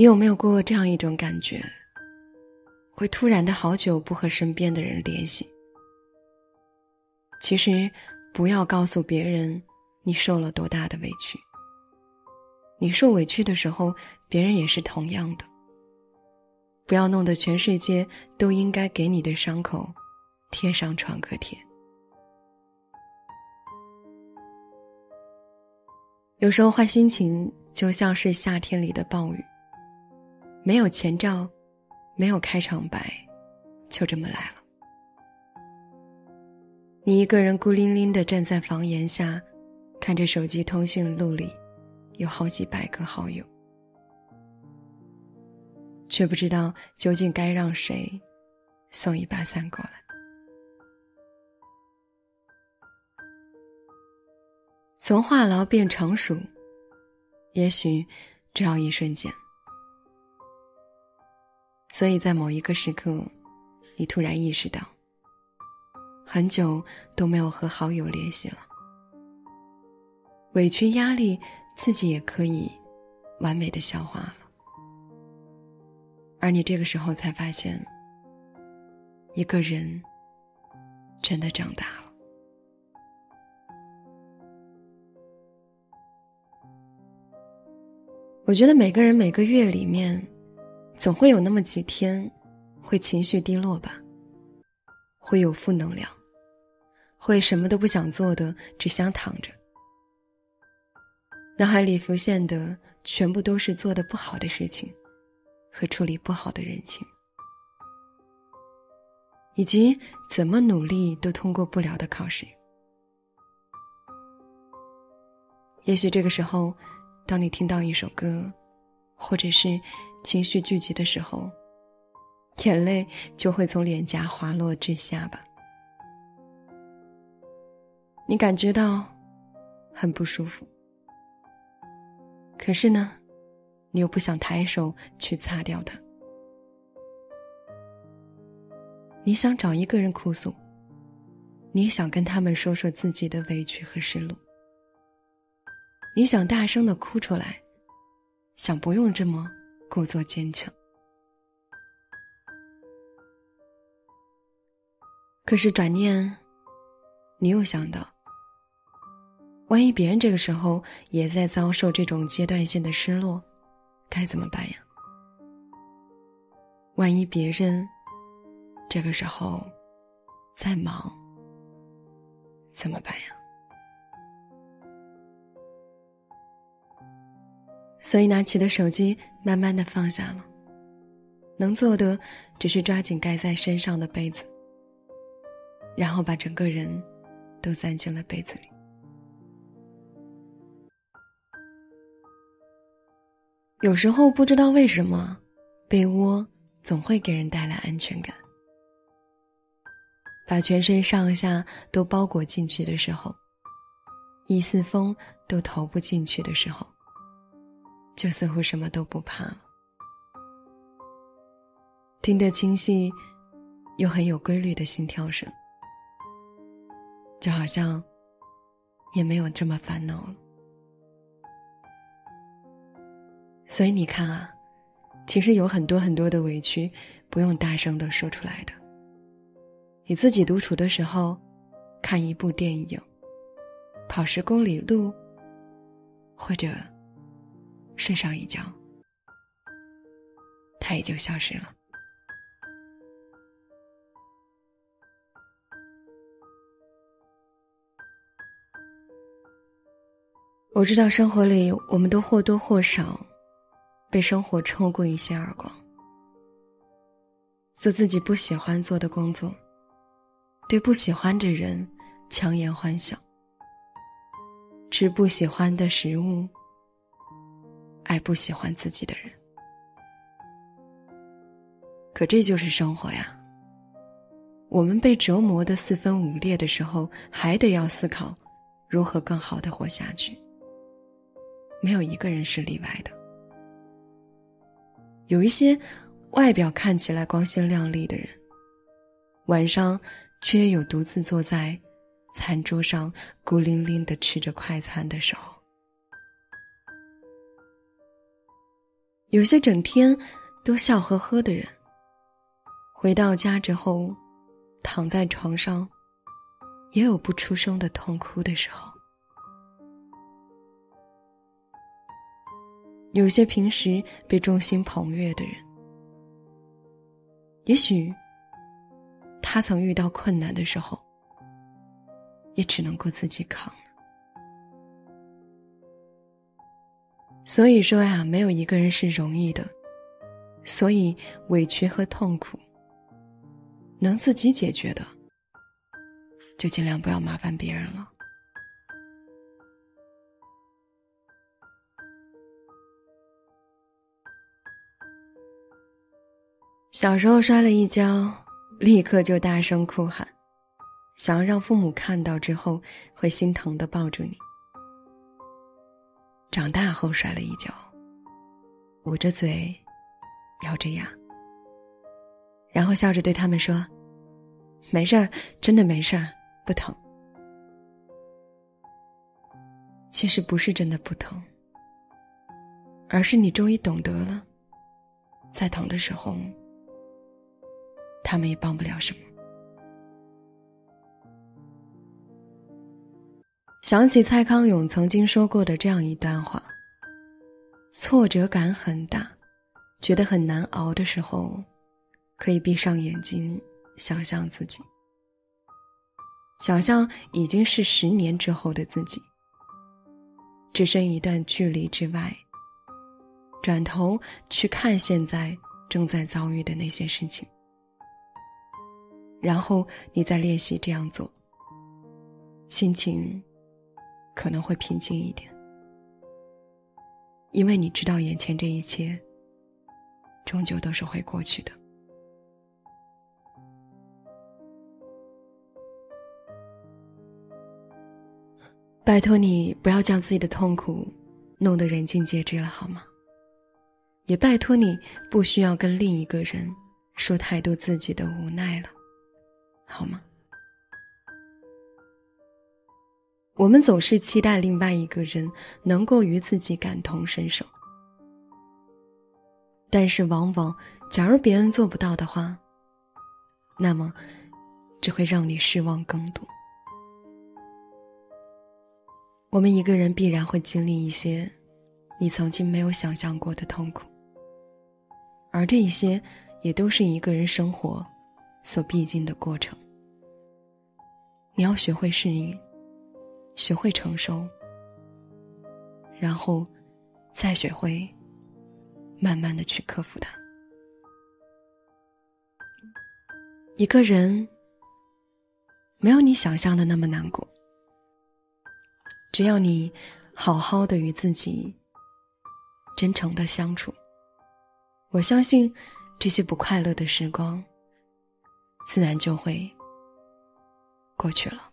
你有没有过这样一种感觉，会突然的好久不和身边的人联系？其实不要告诉别人你受了多大的委屈，你受委屈的时候，别人也是同样的。不要弄得全世界都应该给你的伤口贴上创可贴。有时候坏心情就像是夏天里的暴雨，没有前兆，没有开场白，就这么来了。你一个人孤零零地站在房檐下，看着手机通讯录里有好几百个好友，却不知道究竟该让谁送一把伞过来。从话痨变成熟，也许只要一瞬间。所以在某一个时刻，你突然意识到，很久都没有和好友联系了。委屈压力自己也可以完美的消化了。而你这个时候才发现，一个人真的长大了。我觉得每个人每个月里面，总会有那么几天会情绪低落吧，会有负能量，会什么都不想做的，只想躺着。脑海里浮现的全部都是做得不好的事情和处理不好的人情，以及怎么努力都通过不了的考试。也许这个时候，当你听到一首歌，或者是情绪聚集的时候，眼泪就会从脸颊滑落至下巴。你感觉到很不舒服，可是呢，你又不想抬手去擦掉它。你想找一个人哭诉，你想跟他们说说自己的委屈和失落，你想大声地哭出来，想不用这么故作坚强。可是转念，你又想到，万一别人这个时候也在遭受这种阶段性的失落，该怎么办呀？万一别人这个时候在忙，怎么办呀？所以拿起了手机，慢慢地放下了。能做的只是抓紧盖在身上的被子，然后把整个人都钻进了被子里。有时候不知道为什么，被窝总会给人带来安全感。把全身上下都包裹进去的时候，一丝风都投不进去的时候，就似乎什么都不怕了。听得清晰又很有规律的心跳声，就好像也没有这么烦恼了。所以你看啊，其实有很多很多的委屈不用大声地说出来的。你自己独处的时候，看一部电影，跑10公里路，或者睡上一觉，它也就消失了。我知道生活里我们都或多或少被生活抽过一些耳光，做自己不喜欢做的工作，对不喜欢的人强颜欢笑，吃不喜欢的食物，爱不喜欢自己的人。可这就是生活呀。我们被折磨得四分五裂的时候，还得要思考如何更好地活下去。没有一个人是例外的。有一些外表看起来光鲜亮丽的人，晚上却有独自坐在餐桌上孤零零地吃着快餐的时候。有些整天都笑呵呵的人，回到家之后躺在床上也有不出声的痛哭的时候。有些平时被众星捧月的人，也许他曾遇到困难的时候也只能够自己扛。所以说呀，没有一个人是容易的，所以委屈和痛苦能自己解决的，就尽量不要麻烦别人了。小时候摔了一跤，立刻就大声哭喊，想要让父母看到之后会心疼地抱住你。长大后摔了一跤，捂着嘴，咬着牙，然后笑着对他们说：“没事儿，真的没事儿，不疼。”其实不是真的不疼，而是你终于懂得了，在疼的时候，他们也帮不了什么。想起蔡康永曾经说过的这样一段话：挫折感很大，觉得很难熬的时候，可以闭上眼睛，想象自己，想象已经是10年之后的自己，只剩一段距离之外，转头去看现在正在遭遇的那些事情，然后你再练习这样做，心情可能会平静一点，因为你知道眼前这一切终究都是会过去的。拜托你不要将自己的痛苦弄得人尽皆知了，好吗？也拜托你不需要跟另一个人说太多自己的无奈了，好吗？我们总是期待另外一个人能够与自己感同身受，但是往往假如别人做不到的话，那么只会让你失望更多。我们一个人必然会经历一些你曾经没有想象过的痛苦，而这一些也都是一个人生活所必经的过程。你要学会适应，学会承受，然后再学会慢慢地去克服它。一个人没有你想象的那么难过，只要你好好的与自己真诚的相处，我相信这些不快乐的时光自然就会过去了。